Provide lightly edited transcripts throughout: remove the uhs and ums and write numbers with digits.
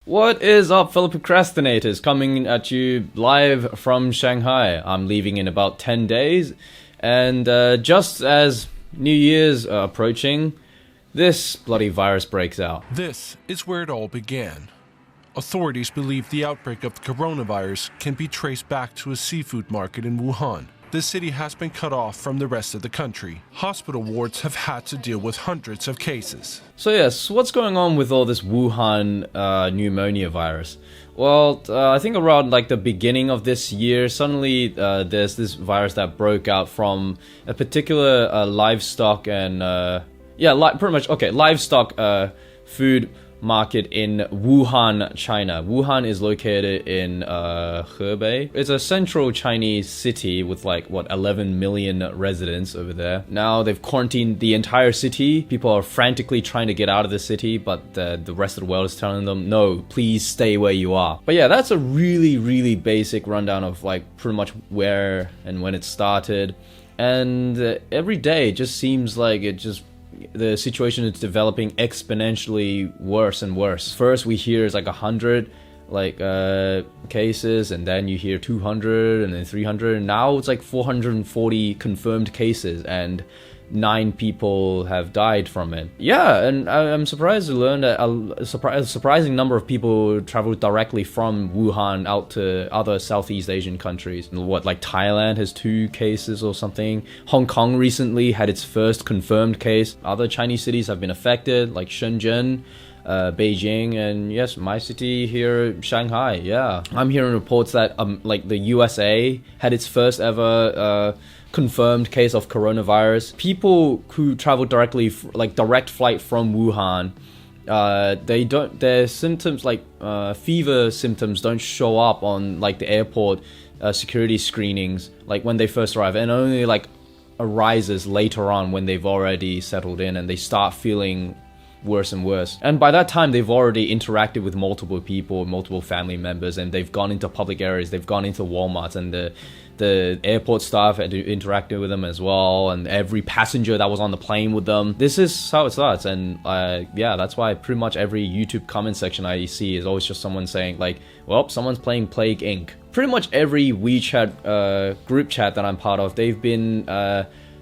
What is up, fellow procrastinators? Coming at you live from Shanghai. I'm leaving in about 10 days, and just as New Year's approaching, this bloody virus breaks out. This is where it all began. Authorities believe the outbreak of the coronavirus can be traced back to a seafood market in Wuhan. The city has been cut off from the rest of the country. Hospital wards have had to deal with hundreds of cases. So yes, what's going on with all this Wuhan pneumonia virus? Well, I think around like the beginning of this year, suddenly there's this virus that broke out from a particular livestock and livestock food market in Wuhan, China. Wuhan is located in Hebei. It's a central Chinese city with 11 million residents over there. Now they've quarantined the entire city. People are frantically trying to get out of the city, but the rest of the world is telling them, no, please stay where you are. But yeah, that's a really basic rundown of pretty much where and when it started. And every day it just seems like the situation is developing exponentially worse and worse. First we hear it's 100 cases, and then you hear 200 and then 300, and now it's 440 confirmed cases and 9 people have died from it. Yeah, and I'm surprised to learn that a surprising number of people traveled directly from Wuhan out to other Southeast Asian countries. Thailand has 2 cases or something. Hong Kong recently had its first confirmed case. Other Chinese cities have been affected, like Shenzhen, Beijing, and yes, my city here, Shanghai. Yeah, I'm hearing reports that the USA had its first ever confirmed case of coronavirus. People who travel directly, direct flight from Wuhan, their symptoms fever symptoms don't show up on the airport security screenings when they first arrive, and only arises later on when they've already settled in and they start feeling worse and worse. And by that time they've already interacted with multiple people, multiple family members, and they've gone into public areas, they've gone into Walmarts, and the airport staff had interacted with them as well, and every passenger that was on the plane with them. This is how it starts. And yeah, that's why pretty much every YouTube comment section I see is always just someone saying well, someone's playing Plague Inc. Pretty much every WeChat group chat that I'm part of, they've been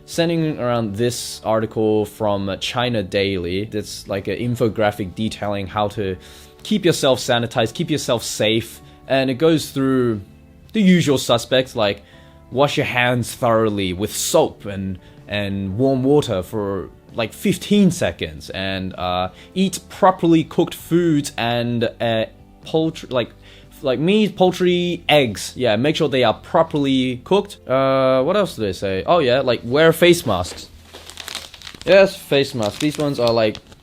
sending around this article from China Daily. That's an infographic detailing how to keep yourself sanitized, keep yourself safe, and it goes through the usual suspects like wash your hands thoroughly with soap and warm water for 15 seconds, and eat properly cooked foods and poultry, meat, poultry, eggs. Yeah, make sure they are properly cooked. What else do they say? Oh yeah, wear face masks. Yes, face masks. These ones are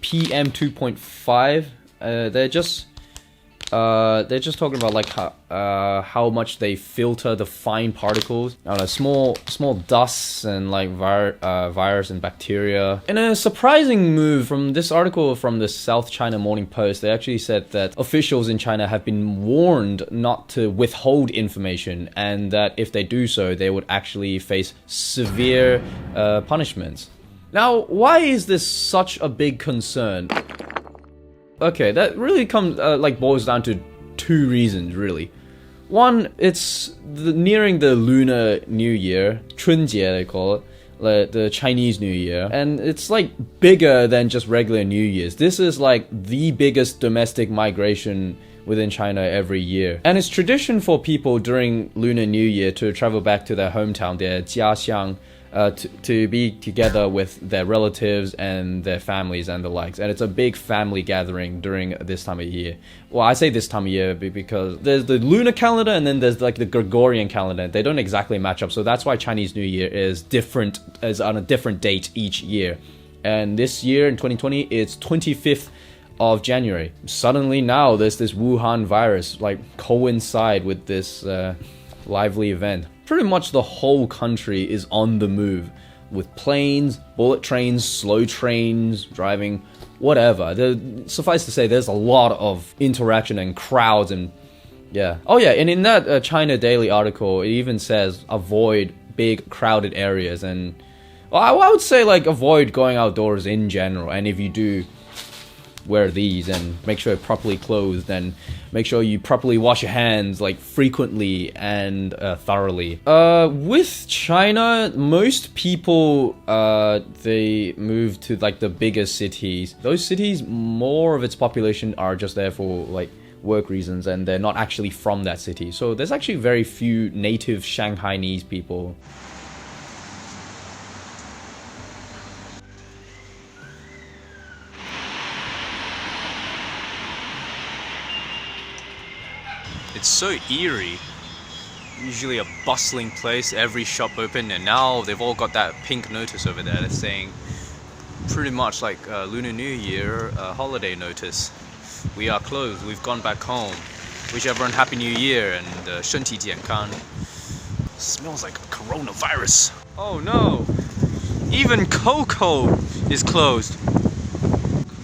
PM 2.5. They're just talking about how much they filter the fine particles. I don't know, small dusts and virus and bacteria. In a surprising move from this article from the South China Morning Post, they actually said that officials in China have been warned not to withhold information, and that if they do so, they would actually face severe punishments. Now, why is this such a big concern? Okay, that really comes boils down to 2 reasons, really. One, it's nearing the Lunar New Year, 春节 they call it, the Chinese New Year, and it's bigger than just regular New Year's. This is the biggest domestic migration within China every year, and it's tradition for people during Lunar New Year to travel back to their hometown, their jiaxiang, to be together with their relatives and their families and the likes. And it's a big family gathering during this time of year. Well, I say this time of year because there's the lunar calendar and then there's the Gregorian calendar. They don't exactly match up, so that's why Chinese New Year is on a different date each year. And this year in 2020, it's 25th of January. Suddenly now there's this Wuhan virus coincide with this lively event. Pretty much the whole country is on the move, with planes, bullet trains, slow trains, driving, whatever. Suffice to say, there's a lot of interaction and crowds and yeah. Oh yeah, and in that China Daily article, it even says avoid big crowded areas, and well, I would say avoid going outdoors in general, and if you do, wear these and make sure you're properly clothed and make sure you properly wash your hands like frequently and thoroughly. With China, most people they move to like the bigger cities. Those cities, more of its population are just there for like work reasons and they're not actually from that city. So there's actually very few native Shanghainese people. It's so eerie. Usually a bustling place, every shop open, and now they've all got that pink notice over there that's saying pretty much like Lunar New Year holiday notice. We are closed, we've gone back home. Wish everyone Happy New Year and 身体健康. Smells like a coronavirus. Oh no! Even Coco is closed.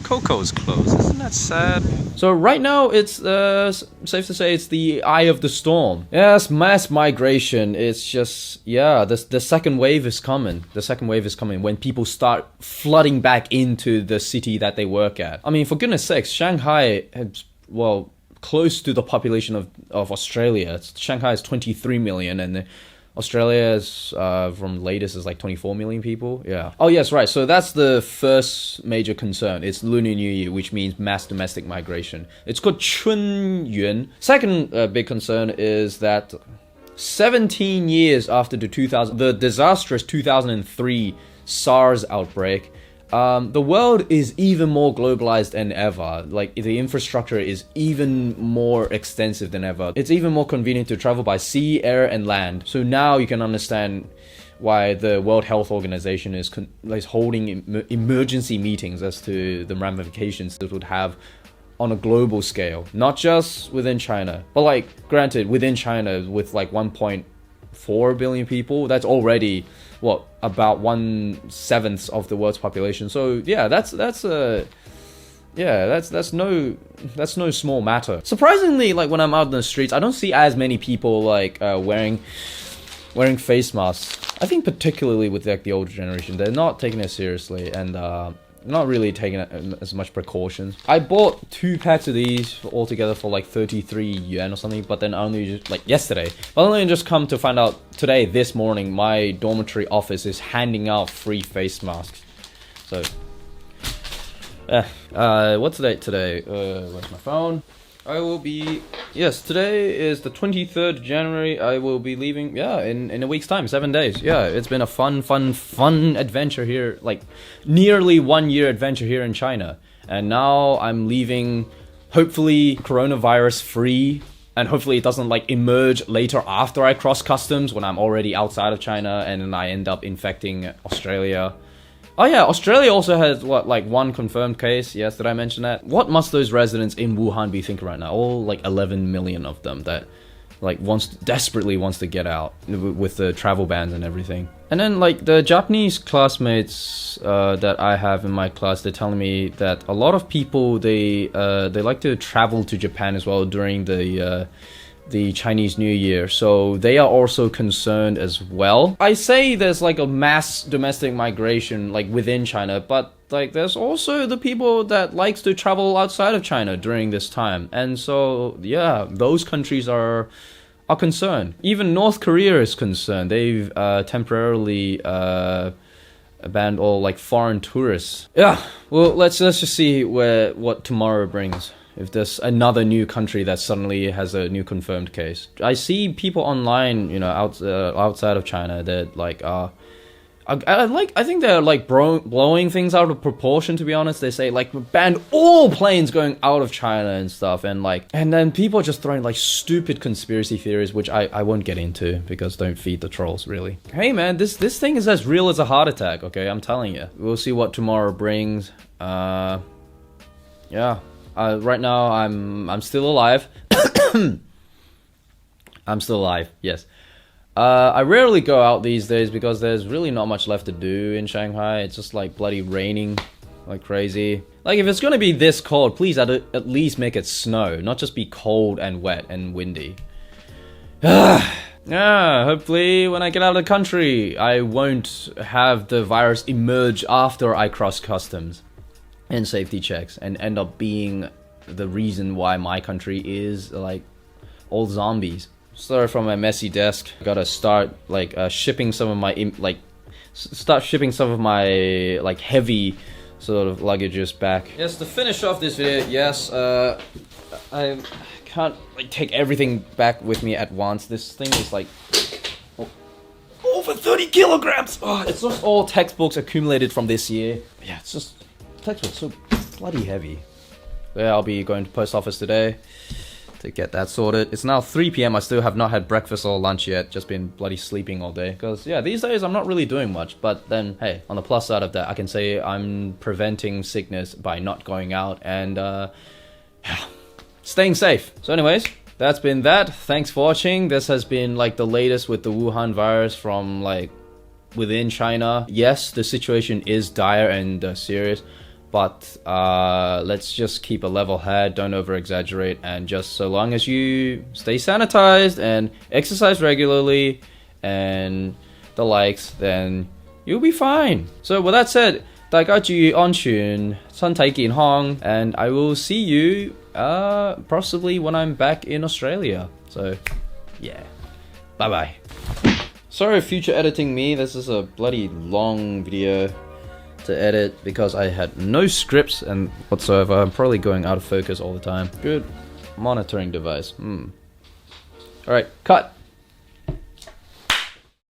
Coco's closed, isn't that sad? So right now it's safe to say it's the eye of the storm. Yes, mass migration. It's just, yeah, the second wave is coming. The second wave is coming when people start flooding back into the city that they work at. I mean, for goodness sakes, Shanghai has, well, close to the population of Australia. Shanghai is 23 million and Australia is, from latest, is like 24 million people. Yeah. Oh, yes, right. So that's the first major concern. It's Lunar New Year, which means mass domestic migration. It's called Chun Yuan. Second big concern is that 17 years after the disastrous 2003 SARS outbreak, the world is even more globalized than ever. Like, the infrastructure is even more extensive than ever. It's even more convenient to travel by sea, air, and land. So now you can understand why the World Health Organization is holding emergency meetings as to the ramifications it would have on a global scale. Not just within China, but like, granted, within China with like 1.4 billion people, that's already what, about 1/7 of the world's population. So yeah, that's no small matter. Surprisingly, like when I'm out in the streets, I don't see as many people like wearing face masks. I think particularly with like the older generation, they're not taking it seriously and not really taking as much precautions. I bought 2 packs of these altogether for like 33 yuan or something, but then only just like yesterday. But only just come to find out today, this morning, my dormitory office is handing out free face masks. So, what's the date today? Where's my phone? Yes, today is the 23rd of January. I will be leaving, yeah, in a week's time, 7 days. Yeah, it's been a fun adventure here, like nearly 1 year adventure here in China. And now I'm leaving, hopefully coronavirus free, and hopefully it doesn't like emerge later after I cross customs when I'm already outside of China and then I end up infecting Australia. Oh yeah, Australia also has, what, like 1 confirmed case? Yes, did I mention that? What must those residents in Wuhan be thinking right now? All like 11 million of them that like desperately wants to get out with the travel bans and everything. And then like the Japanese classmates that I have in my class, they're telling me that a lot of people, they like to travel to Japan as well during the Chinese New Year, so they are also concerned as well. I say there's like a mass domestic migration like within China, but like there's also the people that likes to travel outside of China during this time, and so yeah, those countries are concerned. Even North Korea is concerned. They've temporarily banned all like foreign tourists. Yeah, well, let's just see what tomorrow brings. If there's another new country that suddenly has a new confirmed case. I see people online, you know, outside of China that like I think they're like blowing things out of proportion, to be honest. They say like ban all planes going out of China and stuff, and then people are just throwing like stupid conspiracy theories, which I won't get into because don't feed the trolls, really. Hey man, this thing is as real as a heart attack, okay? I'm telling you. We'll see what tomorrow brings. Yeah. Right now, I'm still alive. I'm still alive, yes. I rarely go out these days because there's really not much left to do in Shanghai. It's just like bloody raining like crazy. Like if it's gonna be this cold, please at least make it snow, not just be cold and wet and windy. Yeah, hopefully when I get out of the country, I won't have the virus emerge after I cross customs. and safety checks, and end up being the reason why my country is like all zombies. Sorry from my messy desk. Gotta start like shipping some of my like heavy sort of luggages back. Yes, to finish off this video, yes, I can't like take everything back with me at once. This thing is like over 30 kilograms. Oh, it's just all textbooks accumulated from this year. Yeah, it's just textbooks so bloody heavy. Yeah, I'll be going to post office today to get that sorted. It's now 3 p.m. I still have not had breakfast or lunch yet. Just been bloody sleeping all day. Because, yeah, these days I'm not really doing much. But then, hey, on the plus side of that, I can say I'm preventing sickness by not going out and, staying safe. So anyways, that's been that. Thanks for watching. This has been, like, the latest with the Wuhan virus from, like, within China. Yes, the situation is dire and serious. But let's just keep a level head, don't over-exaggerate, and just so long as you stay sanitized and exercise regularly and the likes, then you'll be fine. So with that said, 大家注意安全，身體健康, and I will see you possibly when I'm back in Australia. So yeah, bye bye. Sorry, future editing me. This is a bloody long video to edit because I had no scripts and whatsoever. I'm probably going out of focus all the time. Good monitoring device. Alright, cut.